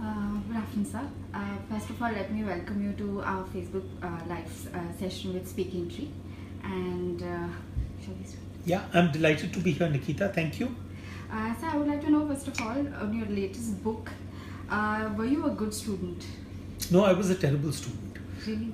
Good afternoon, sir. First of all, let me welcome you to our Facebook live session with Speaking Tree. And shall we start? Yeah, I'm delighted to be here, Nikita. Thank you. Sir, I would like to know, first of all, on your latest book, were you a good student? No, I was a terrible student. Really?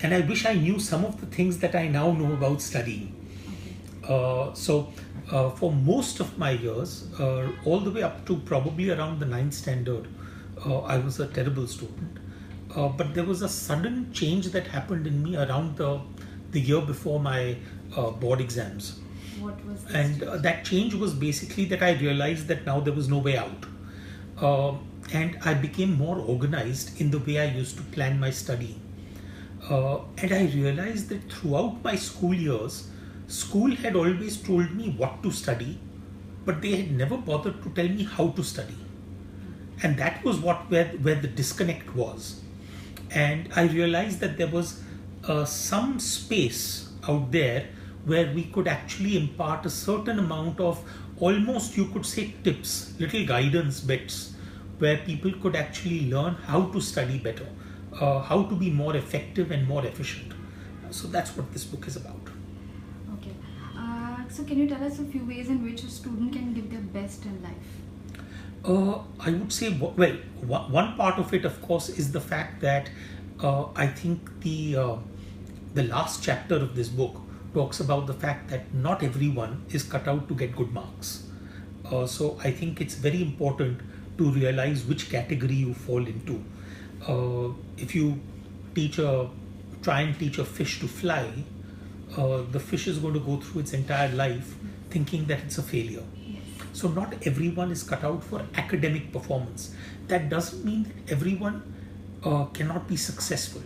And I wish I knew some of the things that I now know about studying. Okay. For most of my years, all the way up to probably around the ninth standard, I was a terrible student. But there was a sudden change that happened in me around the year before my board exams. What was this? And that change was basically that I realized that now there was no way out. And I became more organized in the way I used to plan my studying. And I realized that throughout my school years, school had always told me what to study, but they had never bothered to tell me how to study. And that was where the disconnect was. And I realized that there was some space out there where we could actually impart a certain amount of, almost you could say, tips, little guidance bits, where people could actually learn how to study better, how to be more effective and more efficient. So that's what this book is about. Okay. So can you tell us a few ways in which a student can give their best in life? I would say, well, one part of it, of course, is the fact that I think the last chapter of this book talks about the fact that not everyone is cut out to get good marks. So I think it's very important to realize which category you fall into. If you try and teach a fish to fly, the fish is going to go through its entire life thinking that it's a failure. Yes. So not everyone is cut out for academic performance. That doesn't mean that everyone cannot be successful.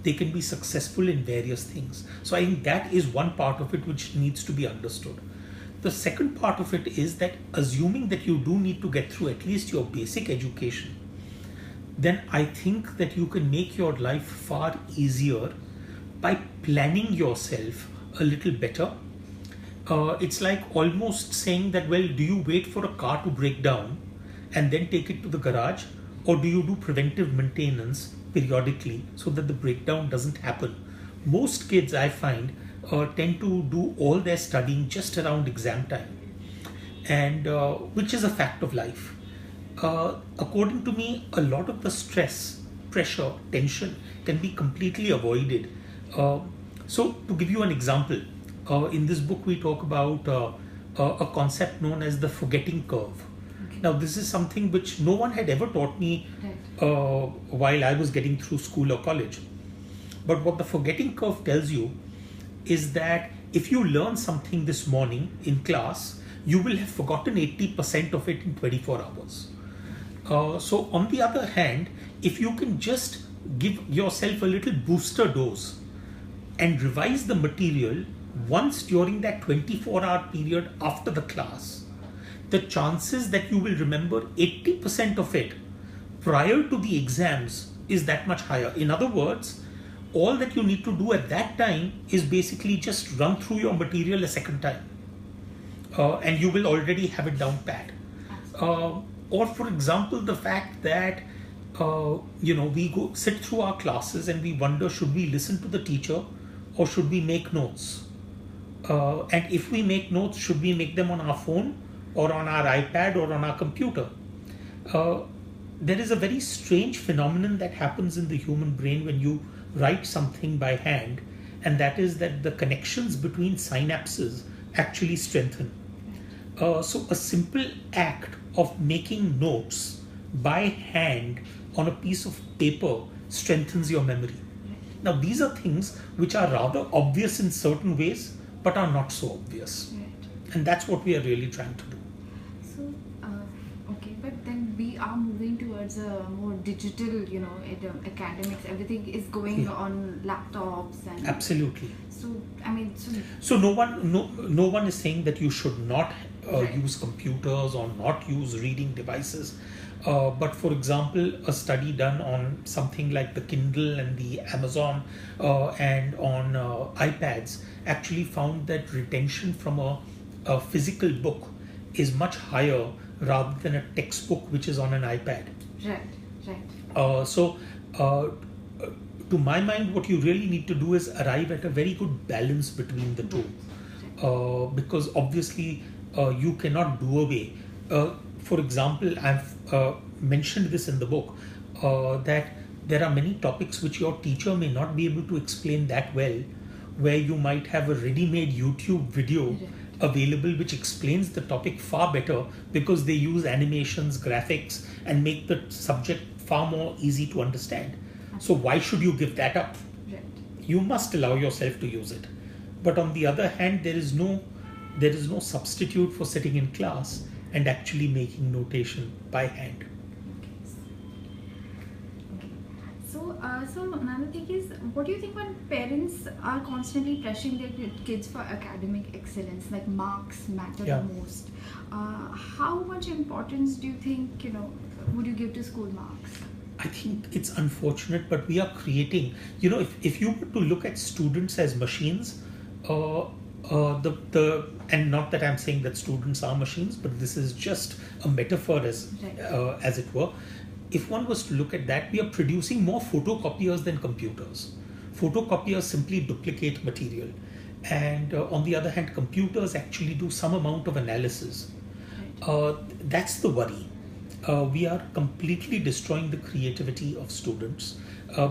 They can be successful in various things. So I think that is one part of it which needs to be understood. The second part of it is that assuming that you do need to get through at least your basic education, then I think that you can make your life far easier by planning yourself a little better. It's like almost saying that, well, do you wait for a car to break down and then take it to the garage, or do you do preventive maintenance periodically so that the breakdown doesn't happen? Most kids, I find, tend to do all their studying just around exam time, and which is a fact of life. According to me, a lot of the stress, pressure, tension can be completely avoided. So to give you an example, in this book we talk about a concept known as the forgetting curve. Okay. Now this is something which no one had ever taught me while I was getting through school or college. But what the forgetting curve tells you is that if you learn something this morning in class, you will have forgotten 80% of it in 24 hours. So on the other hand, if you can just give yourself a little booster dose and revise the material once during that 24-hour period after the class, the chances that you will remember 80% of it prior to the exams is that much higher. In other words, all that you need to do at that time is basically just run through your material a second time, and you will already have it down pat. Or for example, the fact that we go sit through our classes and we wonder, should we listen to the teacher or should we make notes? And if we make notes, should we make them on our phone or on our iPad or on our computer? There is a very strange phenomenon that happens in the human brain when you write something by hand, and that is that the connections between synapses actually strengthen. So a simple act of making notes by hand on a piece of paper strengthens your memory. Now these are things which are rather obvious in certain ways but are not so obvious. Right. And that's what we are really trying to do. So, okay, but then we are moving towards a more digital, academics, everything is going on laptops and... Absolutely. So, I mean... So no one is saying that you should not Right. use computers or not use reading devices. But for example, a study done on something like the Kindle and the Amazon and on iPads actually found that retention from a physical book is much higher rather than a textbook which is on an iPad. Right. Right. So, to my mind, what you really need to do is arrive at a very good balance between the two. Because obviously, you cannot do away. For example, I've mentioned this in the book, that there are many topics which your teacher may not be able to explain that well, where you might have a ready-made YouTube video Right. available which explains the topic far better, because they use animations, graphics, and make the subject far more easy to understand. So why should you give that up? Right. You must allow yourself to use it. But on the other hand, there is no substitute for sitting in class and actually making notation by hand. Okay. So another thing is, what do you think when parents are constantly pressuring their kids for academic excellence, like marks matter Yeah. the most? How much importance do you think, would you give to school marks? I think it's unfortunate, but we are creating, if you were to look at students as machines, and not that I'm saying that students are machines, but this is just a metaphor Right. as it were. If one was to look at that, we are producing more photocopiers than computers. Photocopiers simply duplicate material. And on the other hand, computers actually do some amount of analysis. That's the worry. We are completely destroying the creativity of students,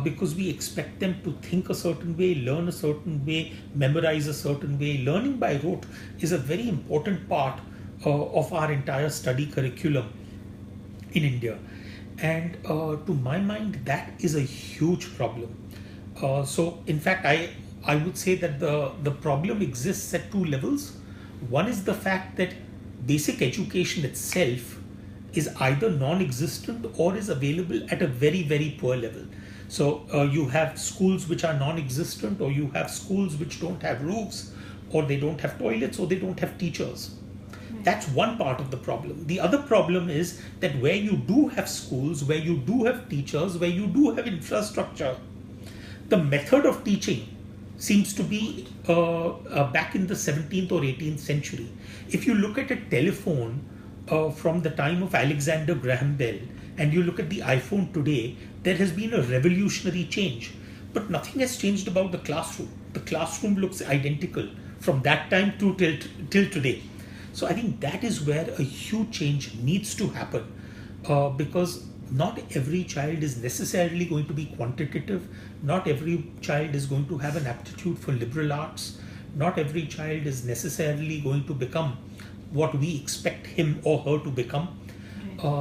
because we expect them to think a certain way, learn a certain way, memorize a certain way. Learning by rote is a very important part of our entire study curriculum in India. And to my mind, that is a huge problem. So in fact, I would say that the problem exists at two levels. One is the fact that basic education itself is either non-existent or is available at a very, very poor level. So you have schools which are non-existent, or you have schools which don't have roofs, or they don't have toilets, or they don't have teachers. That's one part of the problem. The other problem is that where you do have schools, where you do have teachers, where you do have infrastructure, the method of teaching seems to be back in the 17th or 18th century. If you look at a telephone from the time of Alexander Graham Bell, and you look at the iPhone today, there has been a revolutionary change. But nothing has changed about the classroom. The classroom looks identical from that time till today. So I think that is where a huge change needs to happen, because not every child is necessarily going to be quantitative. Not every child is going to have an aptitude for liberal arts. Not every child is necessarily going to become what we expect him or her to become.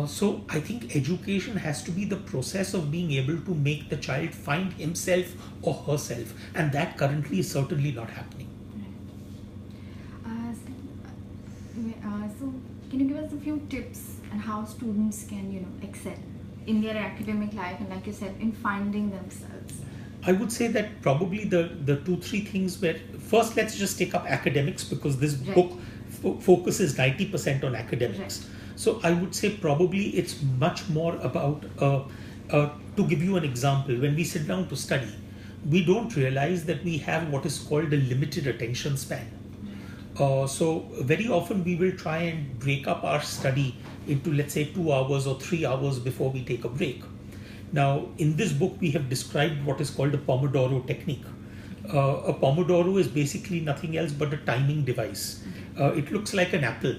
So I think education has to be the process of being able to make the child find himself or herself, and that currently is certainly not happening. So can you give us a few tips on how students can, excel in their academic life, and like you said, in finding themselves? I would say that probably the 2-3 things where, first let's just take up academics, because this book focuses 90% on academics. So I would say probably it's much more about, to give you an example, when we sit down to study, we don't realize that we have what is called a limited attention span. So very often we will try and break up our study into, let's say, 2 hours or 3 hours before we take a break. Now, in this book, we have described what is called a Pomodoro technique. A Pomodoro is basically nothing else but a timing device. It looks like an apple,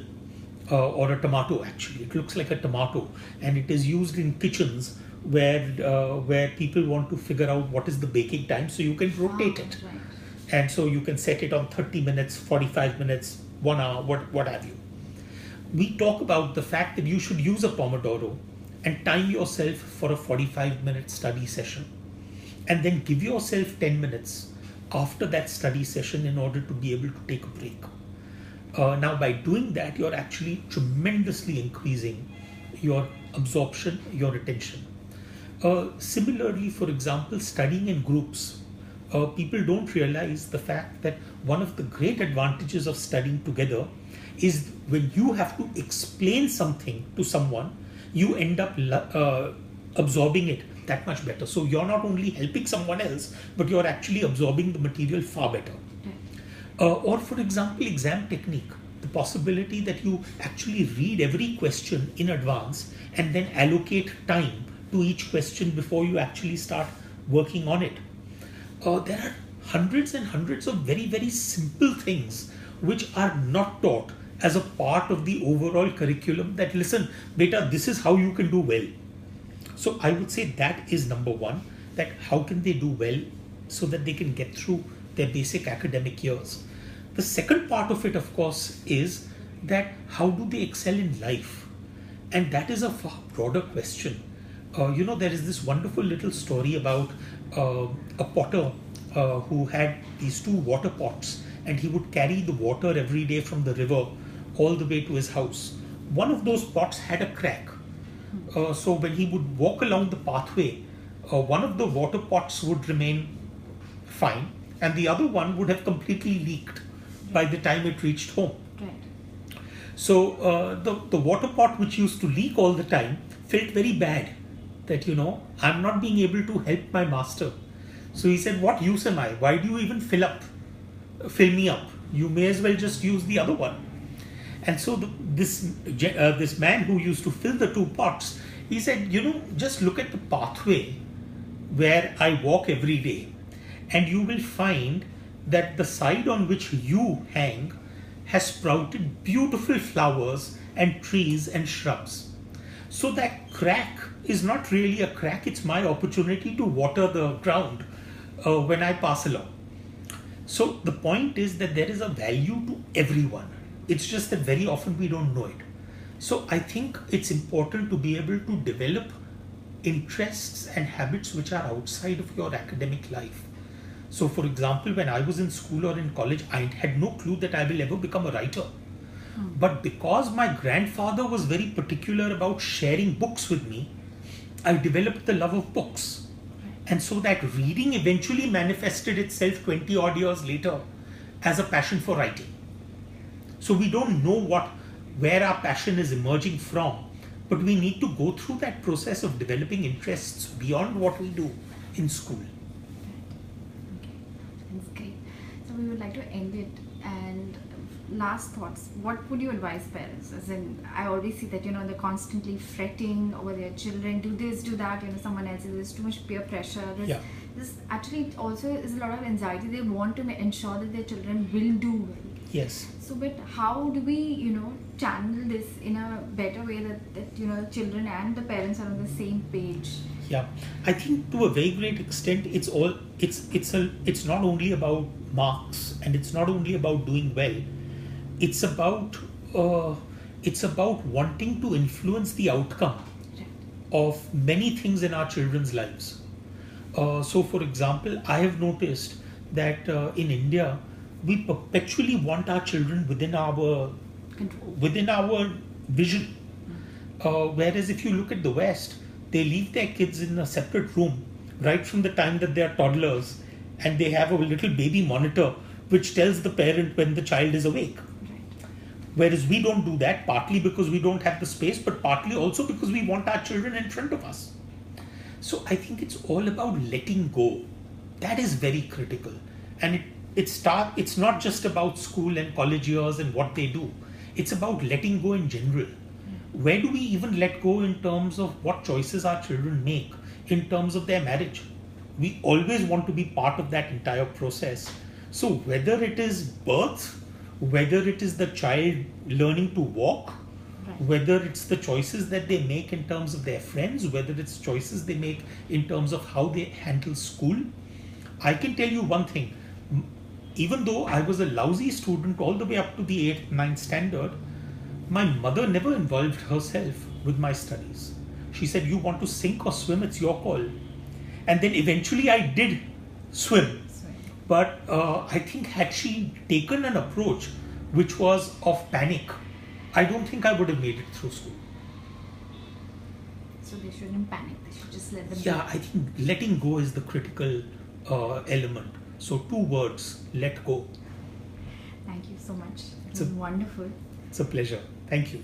or a tomato actually. It looks like a tomato, and it is used in kitchens where people want to figure out what is the baking time, so you can rotate it. Right. And so you can set it on 30 minutes, 45 minutes, 1 hour, what have you. We talk about the fact that you should use a Pomodoro and time yourself for a 45-minute study session, and then give yourself 10 minutes after that study session in order to be able to take a break. Now, by doing that, you're actually tremendously increasing your absorption, your attention. Similarly, for example, studying in groups. People don't realize the fact that one of the great advantages of studying together is when you have to explain something to someone, you end up absorbing it that much better. So you're not only helping someone else, but you're actually absorbing the material far better. Or for example, exam technique, the possibility that you actually read every question in advance and then allocate time to each question before you actually start working on it. There are hundreds and hundreds of very, very simple things which are not taught as a part of the overall curriculum, that listen, beta, this is how you can do well. So I would say that is number one, that how can they do well so that they can get through their basic academic years. The second part of it, of course, is that how do they excel in life? And that is a far broader question. There is this wonderful little story about a potter who had these two water pots, and he would carry the water every day from the river all the way to his house. One of those pots had a crack. So when he would walk along the pathway, one of the water pots would remain fine, and the other one would have completely leaked by the time it reached home. Right. So the water pot, which used to leak all the time, felt very bad that, I'm not being able to help my master. So he said, what use am I? Why do you even fill me up? You may as well just use the other one. And so this man who used to fill the two pots, he said, just look at the pathway where I walk every day, and you will find that the side on which you hang has sprouted beautiful flowers and trees and shrubs. So that crack is not really a crack, it's my opportunity to water the ground when I pass along. So the point is that there is a value to everyone. It's just that very often we don't know it. So I think it's important to be able to develop interests and habits which are outside of your academic life. So for example, when I was in school or in college, I had no clue that I will ever become a writer. But because my grandfather was very particular about sharing books with me, I developed the love of books. And so that reading eventually manifested itself 20 odd years later as a passion for writing. So we don't know where our passion is emerging from, but we need to go through that process of developing interests beyond what we do in school. Okay, that's great. So we would like to end it, and last thoughts. What would you advise parents? As in, I always see that they're constantly fretting over their children. Do this, do that. Someone else. There's too much peer pressure. This actually also is a lot of anxiety. They want to ensure that their children will do well. Yes. So, but how do we, channel this in a better way that children and the parents are on the same page? Yeah, I think to a very great extent, it's not only about marks, and it's not only about doing well. It's about wanting to influence the outcome of many things in our children's lives. So, for example, I have noticed that in India, we perpetually want our children within our vision. Whereas if you look at the West, they leave their kids in a separate room right from the time that they are toddlers, and they have a little baby monitor which tells the parent when the child is awake. Whereas we don't do that, partly because we don't have the space, but partly also because we want our children in front of us. So I think it's all about letting go. That is very critical. And it's not just about school and college years and what they do. It's about letting go in general. Where do we even let go in terms of what choices our children make in terms of their marriage? We always want to be part of that entire process. So whether it is birth, whether it is the child learning to walk, whether it's the choices that they make in terms of their friends, whether it's choices they make in terms of how they handle school, I can tell you one thing. Even though I was a lousy student all the way up to the 8th, 9th standard, my mother never involved herself with my studies. She said, you want to sink or swim, it's your call. And then eventually I did swim. But I think had she taken an approach which was of panic, I don't think I would have made it through school. So they shouldn't panic, they should just let them go. I think letting go is the critical element. So 2 words, let go. Thank you so much. It's been wonderful. It's a pleasure. Thank you.